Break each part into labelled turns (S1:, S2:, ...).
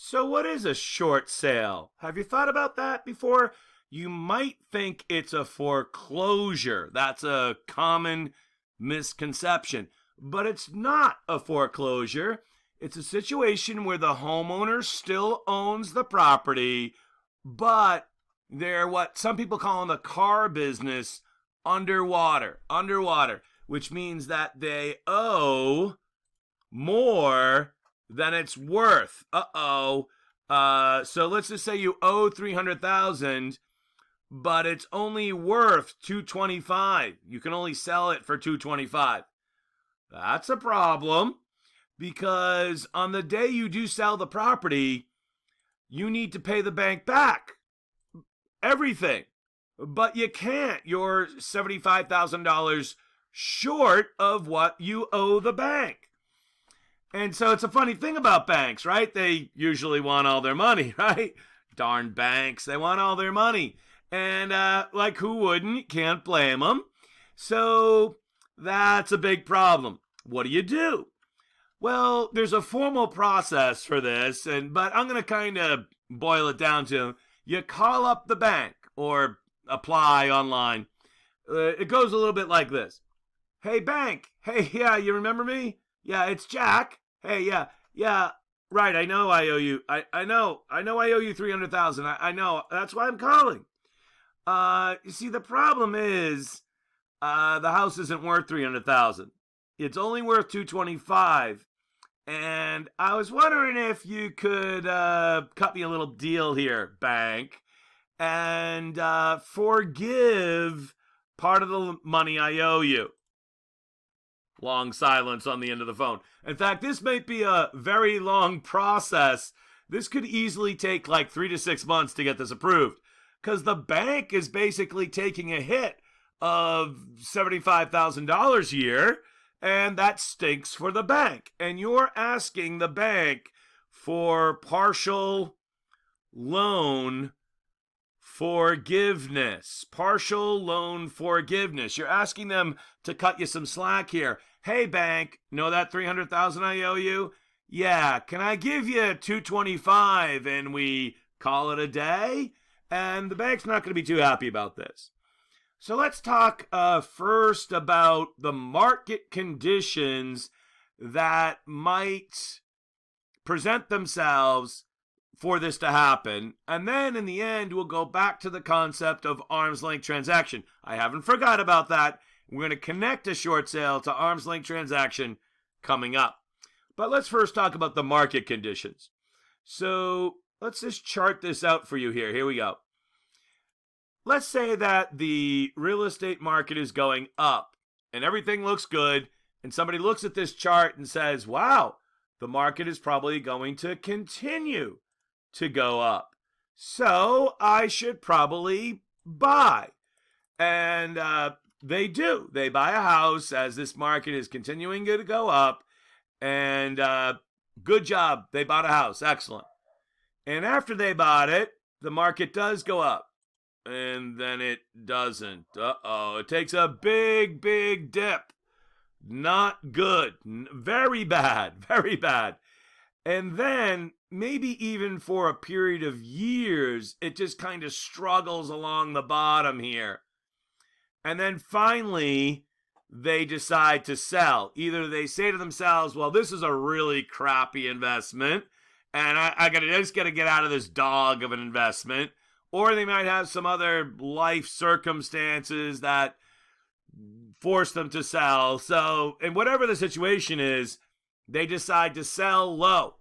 S1: So, what is a short sale? Have you thought about that before? You might think it's a foreclosure. That's a common misconception. But it's not a foreclosure. It's a situation where the homeowner still owns the property, but they're what some people call in the car business underwater, which means that they owe more than it's worth. So let's just say you owe 300,000, but it's only worth 225. You can only sell it for 225. That's a problem because on the day you do sell the property, you need to pay the bank back everything. But you can't. You're $75,000 short of what you owe the bank. And so it's a funny thing about banks, right? They usually want all their money, right? Darn banks, they want all their money. And like who wouldn't? Can't blame them. So that's a big problem. What do? Well, there's a formal process for this, but I'm going to kind of boil it down to you call up the bank or apply online. It goes a little bit like this. Hey, bank. Hey, yeah, you remember me? Yeah, it's Jack. Hey, yeah, right. I know I owe you. I know I owe you 300,000. I know. That's why I'm calling. You see, the problem is, the house isn't worth 300,000. It's only worth 225. And I was wondering if you could cut me a little deal here, bank, and forgive part of the money I owe you. Long silence on the end of the phone. In fact, this might be a very long process. This could easily take like 3 to 6 months to get this approved because the bank is basically taking a hit of $75,000 a year, and that stinks for the bank. And you're asking the bank for partial loan forgiveness. Partial loan forgiveness. You're asking them to cut you some slack here. Hey, bank, know that 300,000 I owe you? Yeah, can I give you 225 and we call it a day? And the bank's not going to be too happy about this. So let's talk first about the market conditions that might present themselves for this to happen. And then in the end, we'll go back to the concept of arm's length transaction. I haven't forgot about that. We're going to connect a short sale to arm's length transaction coming up. But let's first talk about the market conditions. So let's just chart this out for you here. Here we go. Let's say that the real estate market is going up and everything looks good. And somebody looks at this chart and says, wow, the market is probably going to continue to go up. So I should probably buy. And they do. They buy a house as this market is continuing to go up. And good job. They bought a house. Excellent. And after they bought it, the market does go up. And then it doesn't. It takes a big, big dip. Not good. Very bad. Very bad. And then maybe even for a period of years, it just kind of struggles along the bottom here. And then finally, they decide to sell. Either they say to themselves, well, this is a really crappy investment, and I just got to get out of this dog of an investment. Or they might have some other life circumstances that force them to sell. So, and whatever the situation is, they decide to sell low.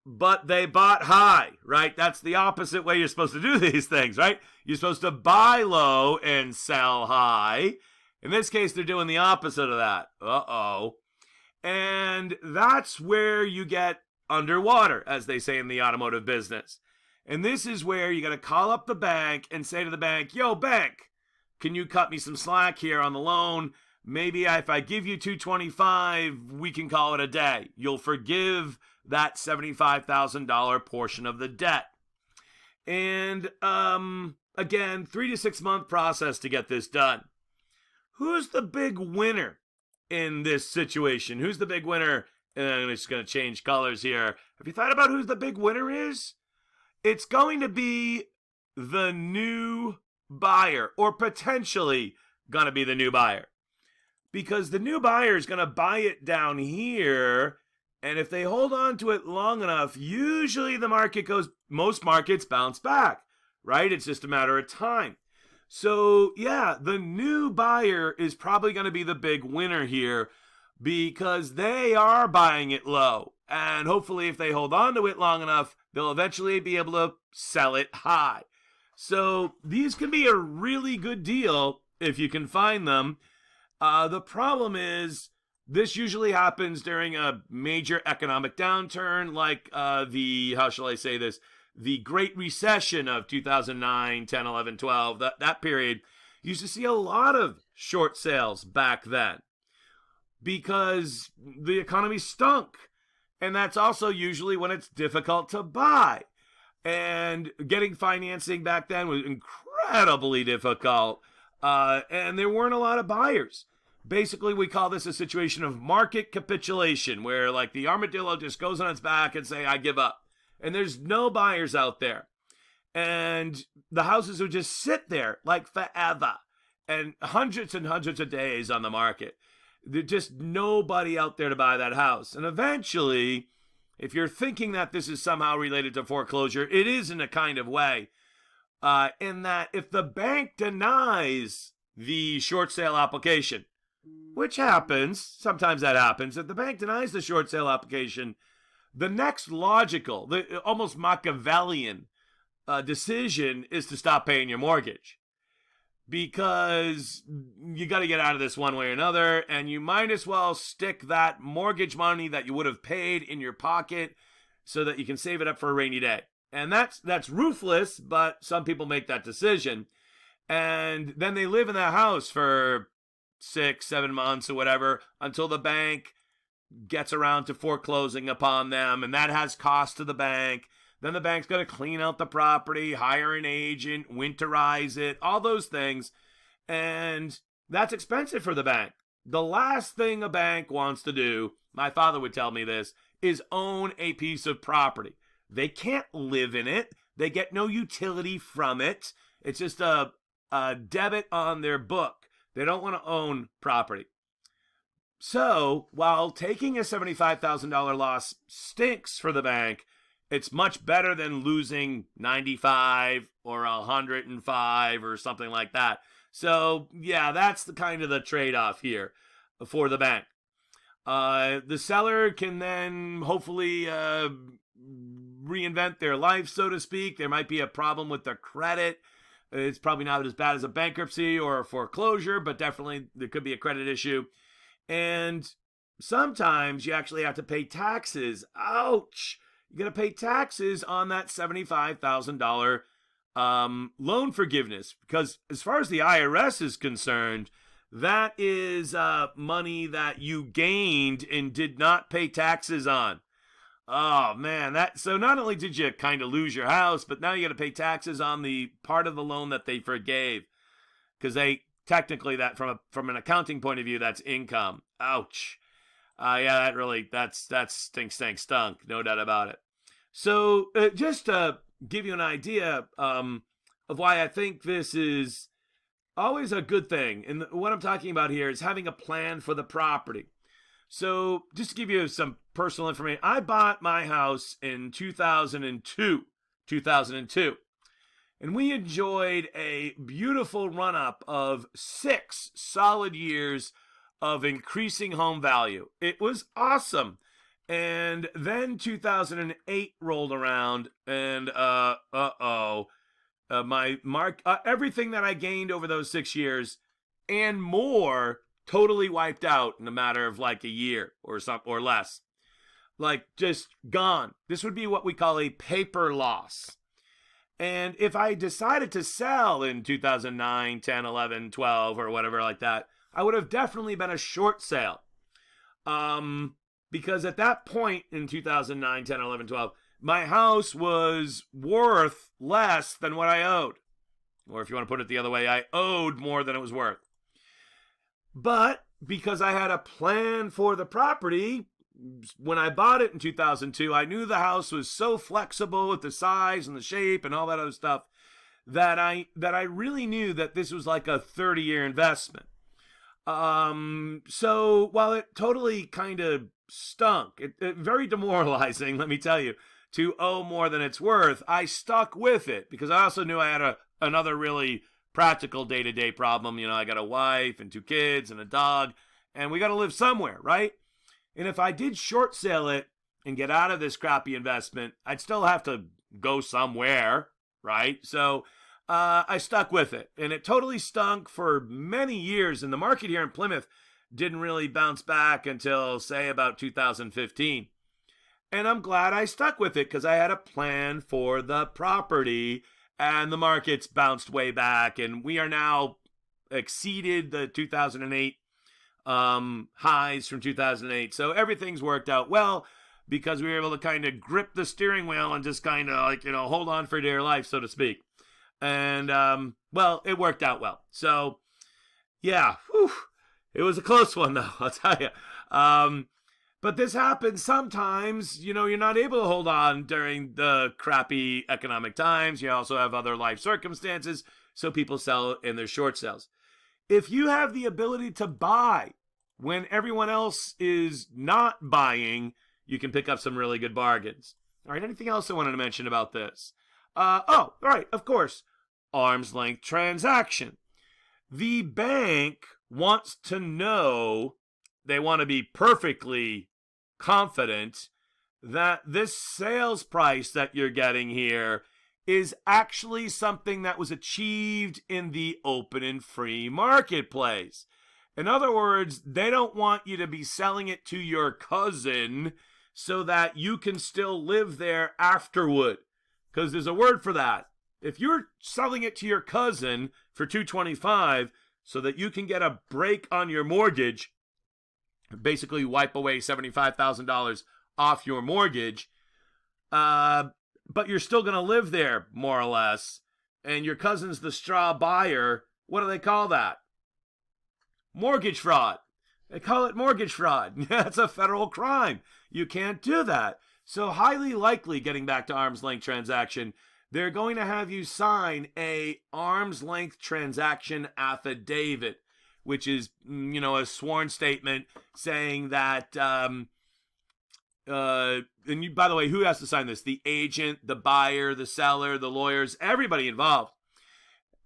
S1: But they bought high, right? That's the opposite way you're supposed to do these things, right? You're supposed to buy low and sell high. In this case, they're doing the opposite of that. And that's where you get underwater, as they say in the automotive business. And this is where you got to call up the bank and say to the bank, yo, bank, can you cut me some slack here on the loan? Maybe if I give you 225, we can call it a day. You'll forgive that $75,000 portion of the debt. And again, 3 to 6 month process to get this done. Who's the big winner in this situation? Who's the big winner and I'm just going to change colors here. Have you thought about who the big winner is? It's going to be the new buyer, or potentially going to be the new buyer. Because the new buyer is going to buy it down here, and if they hold on to it long enough, usually the market goes, most markets bounce back, right? It's just a matter of time. So yeah, the new buyer is probably going to be the big winner here because they are buying it low. And hopefully if they hold on to it long enough, they'll eventually be able to sell it high. So these can be a really good deal if you can find them. The problem is this usually happens during a major economic downturn like how shall I say this? The Great Recession of 2009, 10, 11, 12, that period. You used to see a lot of short sales back then because the economy stunk. And that's also usually when it's difficult to buy. And getting financing back then was incredibly difficult. And there weren't a lot of buyers. Basically, we call this a situation of market capitulation, where like the armadillo just goes on its back and say, I give up. And there's no buyers out there. And the houses would just sit there like forever and hundreds of days on the market. There's just nobody out there to buy that house. And eventually, if you're thinking that this is somehow related to foreclosure, it is in a kind of way. In that if the bank denies the short sale application, which happens, sometimes that happens, if the bank denies the short sale application, the next logical, the almost Machiavellian decision is to stop paying your mortgage. Because you got to get out of this one way or another, and you might as well stick that mortgage money that you would have paid in your pocket so that you can save it up for a rainy day. And that's ruthless, but some people make that decision. And then they live in that house for 6-7 months or whatever until the bank gets around to foreclosing upon them, and that has cost to the bank. Then the bank's got to clean out the property, hire an agent, winterize it, all those things. And that's expensive for the bank. The last thing a bank wants to do, my father would tell me this, is own a piece of property. They can't live in it. They get no utility from it. It's just a debit on their book. They don't want to own property. So while taking a $75,000 loss stinks for the bank, it's much better than losing 95 or 105 or something like that. So yeah, that's the kind of the trade-off here for the bank. The seller can then hopefully reinvent their life, so to speak. There might be a problem with their credit. It's probably not as bad as a bankruptcy or a foreclosure, but definitely there could be a credit issue. And sometimes you actually have to pay taxes. Ouch! You're going to pay taxes on that $75,000 loan forgiveness. Because as far as the IRS is concerned, that is money that you gained and did not pay taxes on. Oh, man. So not only did you kind of lose your house, but now you got to pay taxes on the part of the loan that they forgave. Because they technically, that from an accounting point of view, that's income. Ouch. Yeah, that stunk, no doubt about it. So just to give you an idea of why I think this is always a good thing, and what I'm talking about here is having a plan for the property. So just to give you some personal information, I bought my house in 2002, and we enjoyed a beautiful run-up of 6 solid years of increasing home value. It was awesome. And then 2008 rolled around, and everything that I gained over those 6 years and more totally wiped out in a matter of like a year or less. Like just gone. This would be what we call a paper loss. And if I decided to sell in 2009, 10, 11, 12, or whatever like that, I would have definitely been a short sale. Because at that point in 2009, 10, 11, 12, my house was worth less than what I owed. Or if you want to put it the other way, I owed more than it was worth. But because I had a plan for the property, when I bought it in 2002, I knew the house was so flexible with the size and the shape and all that other stuff that I really knew that this was like a 30-year investment. So while it totally kind of stunk, it very demoralizing, let me tell you, to owe more than it's worth, I stuck with it because I also knew I had another really practical day-to-day problem. I got a wife and 2 kids and a dog, and we got to live somewhere, right? And if I did short sale it and get out of this crappy investment, I'd still have to go somewhere, right? So I stuck with it, and it totally stunk for many years. And the market here in Plymouth didn't really bounce back until, say, about 2015. And I'm glad I stuck with it because I had a plan for the property, and the market's bounced way back, and we are now exceeded the 2008 highs from 2008. So everything's worked out well because we were able to kind of grip the steering wheel and just kind of like, hold on for dear life, so to speak. And, well, it worked out well. So, yeah, it was a close one, though, I'll tell you. But this happens sometimes. You're not able to hold on during the crappy economic times. You also have other life circumstances, so people sell in their short sales. If you have the ability to buy when everyone else is not buying, you can pick up some really good bargains. All right, anything else I wanted to mention about this? Right, of course, arm's length transaction. The bank wants to know, they want to be perfectly confident that this sales price that you're getting here is actually something that was achieved in the open and free marketplace. In other words, they don't want you to be selling it to your cousin so that you can still live there afterward. Because there's a word for that. If you're selling it to your cousin for $225 so that you can get a break on your mortgage, basically wipe away $75,000 off your mortgage, but you're still going to live there, more or less, and your cousin's the straw buyer, what do they call that? Mortgage fraud. They call it mortgage fraud. That's a federal crime. You can't do that. So highly likely, getting back to arm's length transaction, they're going to have you sign a arm's length transaction affidavit, which is, a sworn statement saying that, and by the way, who has to sign this? The agent, the buyer, the seller, the lawyers, everybody involved.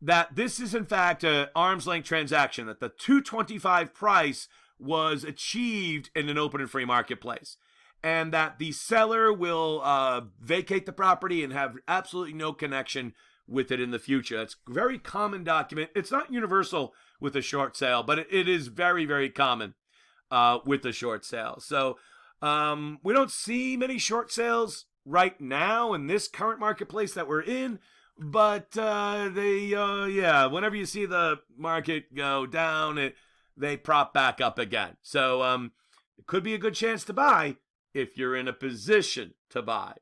S1: That this is in fact an arm's length transaction, that the $225 price was achieved in an open and free marketplace, and that the seller will vacate the property and have absolutely no connection with it in the future. It's a very common document. It's not universal with a short sale, but it is very, very common with the short sale. So we don't see many short sales right now in this current marketplace that we're in, but whenever you see the market go down, they prop back up again. So it could be a good chance to buy if you're in a position to buy.